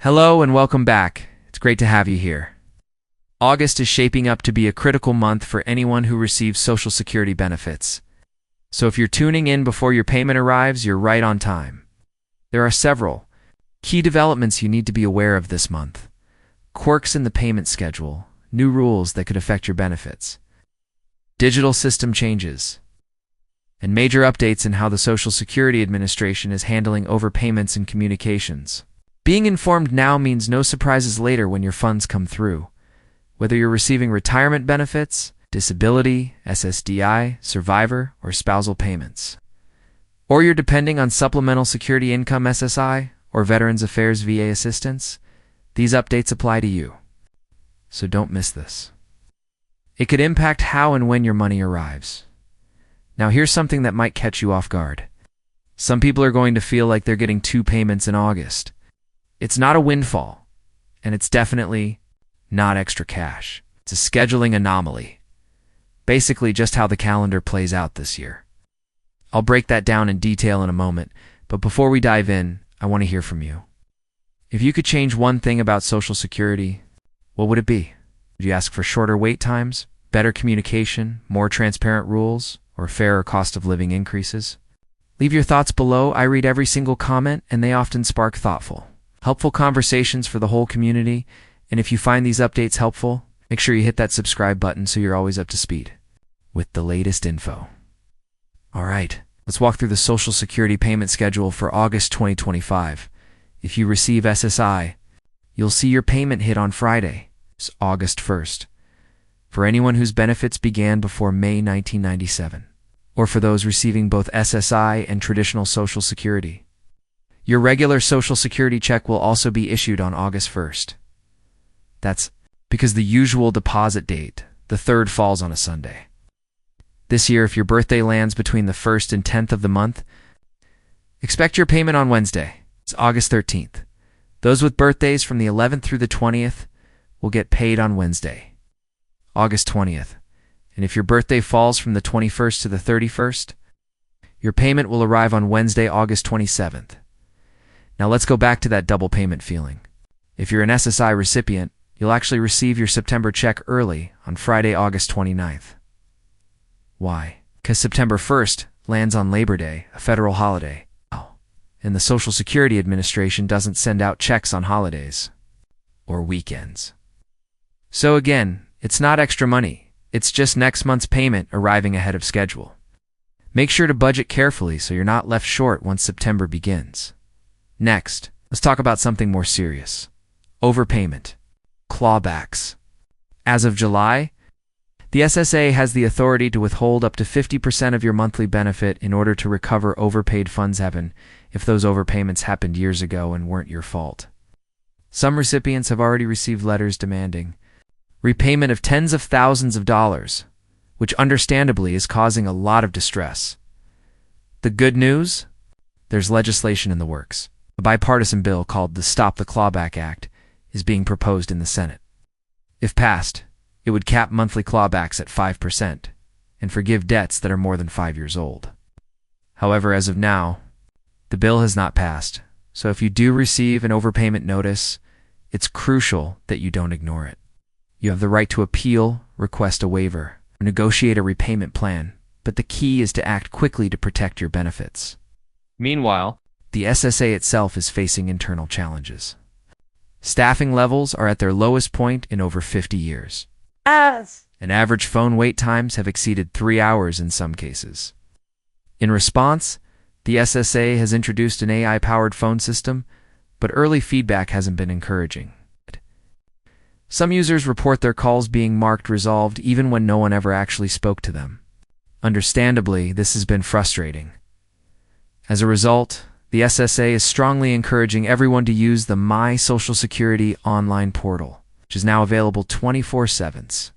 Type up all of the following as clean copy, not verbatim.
Hello and welcome back. It's great to have you here. August is shaping up to be a critical month for anyone who receives Social Security benefits. So if you're tuning in before your payment arrives, you're right on time. There are several key developments you need to be aware of this month. Quirks in the payment schedule, new rules that could affect your benefits, digital system changes, and major updates in how the Social Security Administration is handling overpayments and communications. Being informed now means no surprises later when your funds come through. Whether you're receiving retirement benefits, disability, SSDI, survivor, or spousal payments, or you're depending on Supplemental Security Income SSI or Veterans Affairs VA assistance, these updates apply to you. So don't miss this. It could impact how and when your money arrives. Now here's something that might catch you off guard. Some people are going to feel like they're getting 2 payments in August. It's not a windfall, and it's definitely not extra cash. It's a scheduling anomaly. Basically just how the calendar plays out this year. I'll break that down in detail in a moment, but before we dive in, I want to hear from you. If you could change one thing about Social Security, what would it be? Would you ask for shorter wait times, better communication, more transparent rules, or fairer cost of living increases? Leave your thoughts below. I read every single comment, and they often spark helpful conversations for the whole community. And if you find these updates helpful, make sure you hit that subscribe button so you're always up to speed with the latest info. All right, let's walk through the Social Security payment schedule for August 2025. If you receive SSI, you'll see your payment hit on Friday, August 1st, for anyone whose benefits began before May 1997, or for those receiving both SSI and traditional Social Security. Your regular Social Security check will also be issued on August 1st. That's because the usual deposit date, the 3rd, falls on a Sunday. This year, if your birthday lands between the 1st and 10th of the month, expect your payment on Wednesday. It's August 13th. Those with birthdays from the 11th through the 20th will get paid on Wednesday, August 20th. And if your birthday falls from the 21st to the 31st, your payment will arrive on Wednesday, August 27th. Now let's go back to that double payment feeling. If you're an SSI recipient, you'll actually receive your September check early on Friday, August 29th. Why? Because September 1st lands on Labor Day, a federal holiday. And the Social Security Administration doesn't send out checks on holidays or weekends. So again, it's not extra money. It's just next month's payment arriving ahead of schedule. Make sure to budget carefully so you're not left short once September begins. Next, let's talk about something more serious. Overpayment. Clawbacks. As of July, the SSA has the authority to withhold up to 50% of your monthly benefit in order to recover overpaid funds if those overpayments happened years ago and weren't your fault. Some recipients have already received letters demanding repayment of tens of thousands of dollars, which understandably is causing a lot of distress. The good news? There's legislation in the works. A bipartisan bill called the Stop the Clawback Act is being proposed in the Senate. If passed, it would cap monthly clawbacks at 5% and forgive debts that are more than 5 years old. However, as of now, the bill has not passed, so if you do receive an overpayment notice, it's crucial that you don't ignore it. You have the right to appeal, request a waiver, or negotiate a repayment plan, but the key is to act quickly to protect your benefits. Meanwhile, the SSA itself is facing internal challenges. Staffing levels are at their lowest point in over 50 years. And average phone wait times have exceeded 3 hours in some cases. In response, the SSA has introduced an AI-powered phone system, but early feedback hasn't been encouraging. Some users report their calls being marked resolved even when no one ever actually spoke to them. Understandably, this has been frustrating. As a result, the SSA is strongly encouraging everyone to use the My Social Security online portal, which is now available 24/7.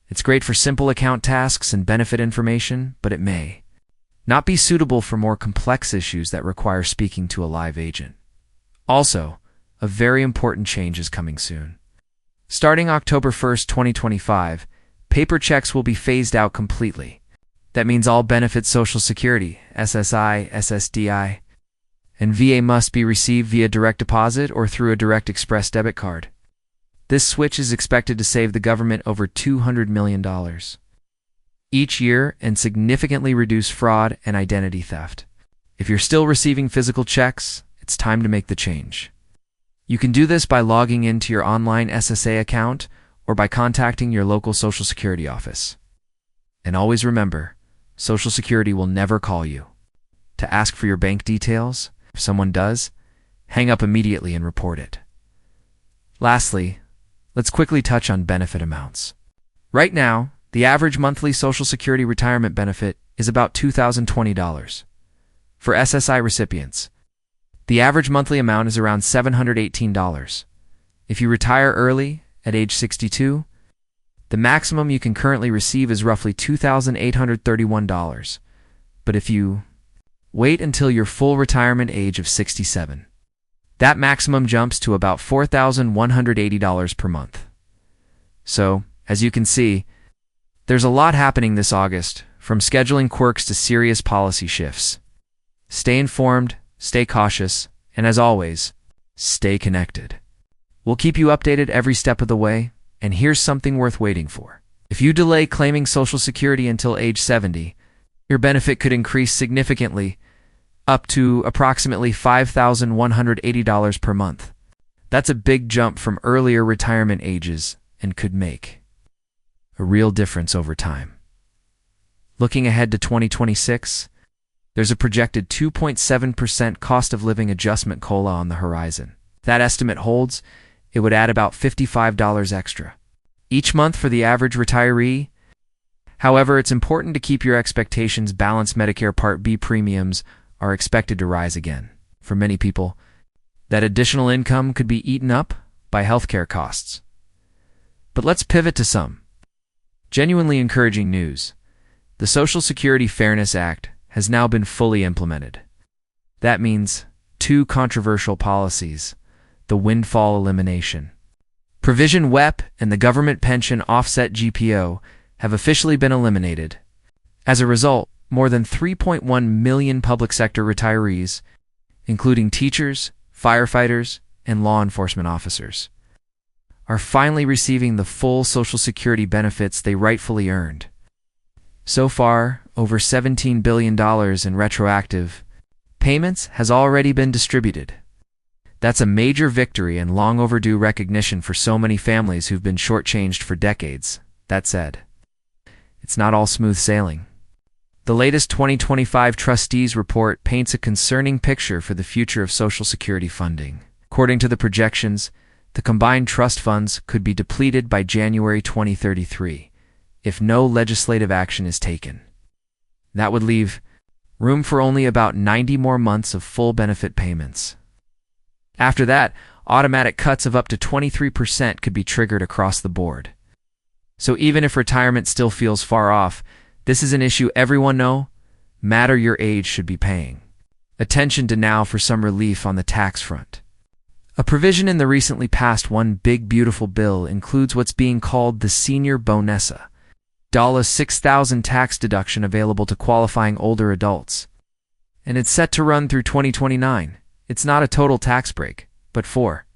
It's great for simple account tasks and benefit information, but it may not be suitable for more complex issues that require speaking to a live agent. Also, a very important change is coming soon. Starting October 1st, 2025, paper checks will be phased out completely. That means all benefits Social Security, SSI, SSDI, and VA must be received via direct deposit or through a direct express debit card. This switch is expected to save the government over $200 million each year and significantly reduce fraud and identity theft. If you're still receiving physical checks, it's time to make the change. You can do this by logging into your online SSA account or by contacting your local Social Security office. And always remember, Social Security will never call you to ask for your bank details. If someone does, hang up immediately and report it. Lastly, let's quickly touch on benefit amounts. Right now, the average monthly Social Security retirement benefit is about $2,020. For SSI recipients, the average monthly amount is around $718. If you retire early, at age 62, the maximum you can currently receive is roughly $2,831. But if you wait until your full retirement age of 67, that maximum jumps to about $4,180 per month. So, as you can see, there's a lot happening this August, from scheduling quirks to serious policy shifts. Stay informed, stay cautious, and as always, stay connected. We'll keep you updated every step of the way, and here's something worth waiting for. If you delay claiming Social Security until age 70, your benefit could increase significantly, up to approximately $5,180 per month. That's a big jump from earlier retirement ages and could make a real difference over time. Looking ahead to 2026, there's a projected 2.7% cost of living adjustment COLA on the horizon. If that estimate holds, it would add about $55 extra each month for the average retiree. However, it's important to keep your expectations balanced. Medicare Part B premiums are expected to rise again. For many people, that additional income could be eaten up by healthcare costs. But let's pivot to some genuinely encouraging news. The Social Security Fairness Act has now been fully implemented. That means two controversial policies: the windfall elimination provision WEP and the government pension offset GPO have officially been eliminated. As a result, more than 3.1 million public sector retirees, including teachers, firefighters, and law enforcement officers, are finally receiving the full Social Security benefits they rightfully earned. So far, over $17 billion in retroactive payments has already been distributed. That's a major victory and long overdue recognition for so many families who've been shortchanged for decades. That said, it's not all smooth sailing. The latest 2025 Trustees Report paints a concerning picture for the future of Social Security funding. According to the projections, the combined trust funds could be depleted by January 2033 if no legislative action is taken. That would leave room for only about 90 more months of full benefit payments. After that, automatic cuts of up to 23% could be triggered across the board. So even if retirement still feels far off, this is an issue everyone, no matter your age, should be paying attention to now for some relief on the tax front. A provision in the recently passed One Big Beautiful Bill includes what's being called the Senior Bonessa, $6,000 tax deduction available to qualifying older adults. And it's set to run through 2029. It's not a total tax break, but for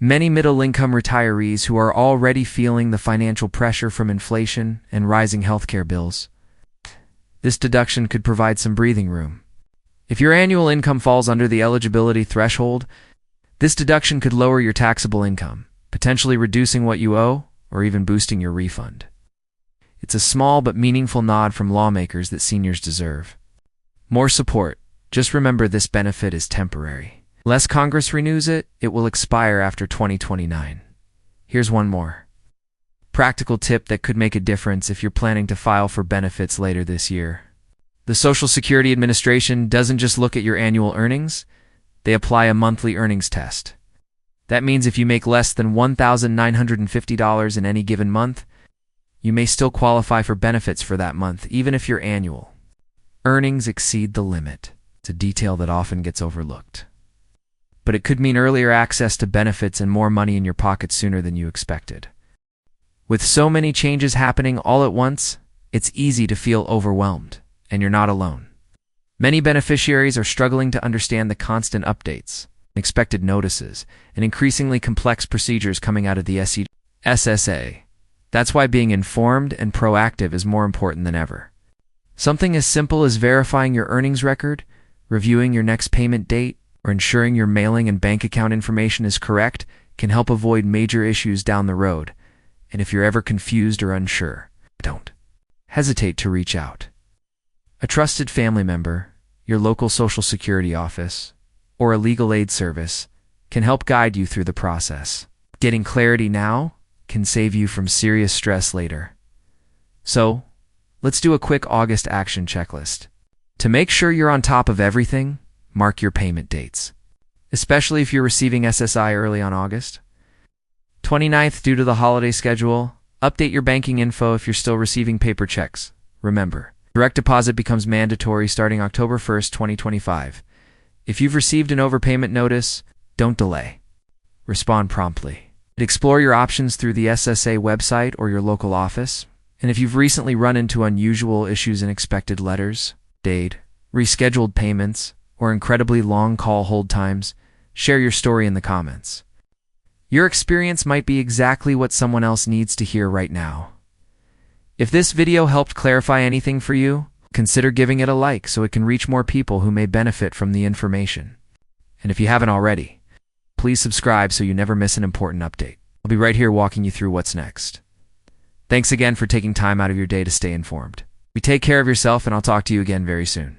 many middle-income retirees who are already feeling the financial pressure from inflation and rising healthcare bills, this deduction could provide some breathing room. If your annual income falls under the eligibility threshold, this deduction could lower your taxable income, potentially reducing what you owe or even boosting your refund. It's a small but meaningful nod from lawmakers that seniors deserve. More support. Just remember, this benefit is temporary. Unless Congress renews it, it will expire after 2029. Here's one more practical tip that could make a difference if you're planning to file for benefits later this year. The Social Security Administration doesn't just look at your annual earnings, they apply a monthly earnings test. That means if you make less than $1,950 in any given month, you may still qualify for benefits for that month, even if your annual earnings exceed the limit. It's a detail that often gets overlooked, but it could mean earlier access to benefits and more money in your pocket sooner than you expected. With so many changes happening all at once, it's easy to feel overwhelmed, and you're not alone. Many beneficiaries are struggling to understand the constant updates, expected notices, and increasingly complex procedures coming out of the SSA. That's why being informed and proactive is more important than ever. Something as simple as verifying your earnings record, reviewing your next payment date, or ensuring your mailing and bank account information is correct can help avoid major issues down the road. And if you're ever confused or unsure, don't hesitate to reach out. A trusted family member, your local Social Security office, or a legal aid service can help guide you through the process. Getting clarity now can save you from serious stress later. So, let's do a quick August action checklist. To make sure you're on top of everything, mark your payment dates, especially if you're receiving SSI early on August 29th due to the holiday schedule. Update your banking info if you're still receiving paper checks. Remember, direct deposit becomes mandatory starting October 1st, 2025. If you've received an overpayment notice, don't delay. Respond promptly. Explore your options through the SSA website or your local office. And if you've recently run into unusual issues in expected letters, date, rescheduled payments, or incredibly long call hold times, share your story in the comments. Your experience might be exactly what someone else needs to hear right now. If this video helped clarify anything for you, consider giving it a like so it can reach more people who may benefit from the information. And if you haven't already, please subscribe so you never miss an important update. I'll be right here walking you through what's next. Thanks again for taking time out of your day to stay informed. Take care of yourself, and I'll talk to you again very soon.